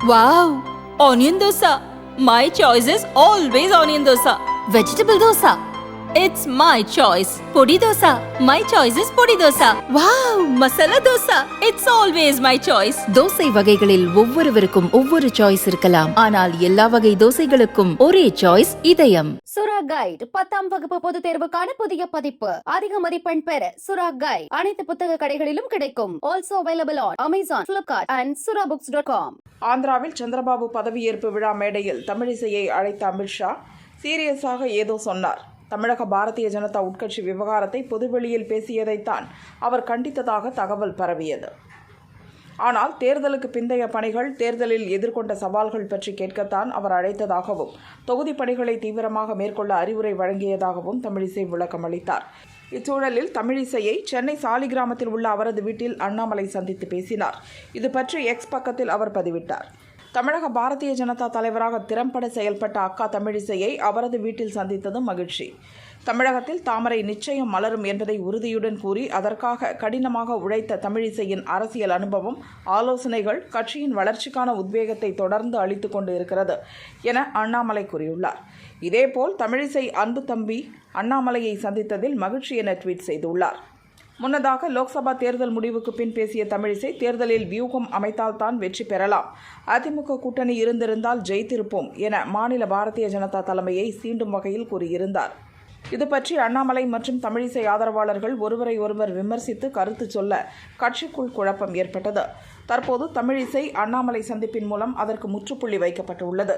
Wow! Onion dosa. My choice is always onion dosa. Vegetable dosa. It's my choice. Podi dosa. My choice is podi dosa. Wow! Masala dosa. It's always my choice. Dosa வகைகளில் ஒவ்வொருவருக்கும் ஒவ்வொரு choice இருக்கலாம், ஆனால் எல்லா வகை தோசைகளுக்கும் ஒரே choice இதயம். சுரா கைட் 10ஆம் வகுப்பு பொதுத் தேர்வுக்கான புதிய பதிப்பு. அதிக மதிப்பெண் பெற சுரா கைட் அனைத்து புத்தக கடைகளிலும் கிடைக்கும். Also available on Amazon, Flipkart and surabooks.com. ஆந்திராவில் சந்திரபாபு பதவியேற்பு விழா மேடையில் தமிழிசையை அழைத்த அமித்ஷா சீரியஸாக ஏதோ சொன்னார். தமிழக பாரதிய ஜனதா உட்கட்சி விவகாரத்தை பொதுவெளியில் பேசியதைத்தான் அவர் கண்டித்ததாக தகவல் பரவியது. ஆனால் தேர்தலுக்கு பிந்தைய பணிகள், தேர்தலில் எதிர்கொண்ட சவால்கள் பற்றி கேட்கத்தான் அவர் அழைத்ததாகவும், தொகுதி பணிகளை தீவிரமாக மேற்கொள்ள அறிவுரை வழங்கியதாகவும் தமிழிசை விளக்கம் அளித்தார். இச்சூழலில் தமிழிசையை சென்னை சாலிகிராமத்தில் உள்ள அவரது வீட்டில் அண்ணாமலை சந்தித்து பேசினார். இது பற்றி எக்ஸ் பக்கத்தில் அவர் பதிவிட்டார். தமிழக பாரதிய ஜனதா தலைவராக திறம்பட செயல்பட்ட அக்கா தமிழிசையை அவரது வீட்டில் சந்தித்தது மகிழ்ச்சி. தமிழகத்தில் தாமரை நிச்சயம் மலரும் என்பதை உறுதியுடன் கூறி அதற்காக கடினமாக உழைத்த தமிழிசையின் அரசியல் அனுபவம், ஆலோசனைகள் கட்சியின் வளர்ச்சிக்கான உத்வேகத்தை தொடர்ந்து அளித்துக் கொண்டு இருக்கிறது என அண்ணாமலை கூறியுள்ளார். இதேபோல் தமிழிசை அன்பு தம்பி அண்ணாமலையை சந்தித்ததில் மகிழ்ச்சி என ட்வீட் செய்துள்ளார். முன்னதாக லோக்சபா தேர்தல் முடிவுக்கு பின் பேசிய தமிழிசை, தேர்தலில் வியூகம் அமைத்தால்தான் வெற்றி பெறலாம், அதிமுக கூட்டணி இருந்திருந்தால் ஜெயித்திருப்போம் என மாநில பாரதிய ஜனதா தலைமையை சீண்டும் வகையில் கூறியிருந்தார். இது பற்றி அண்ணாமலை மற்றும் தமிழிசை ஆதரவாளர்கள் ஒருவரை ஒருவர் விமர்சித்து கருத்து சொல்ல கட்சிக்குள் குழப்பம் ஏற்பட்டது. தற்போது தமிழிசை அண்ணாமலை சந்திப்பின் மூலம் அதற்கு முற்றுப்புள்ளி வைக்கப்பட்டுள்ளது.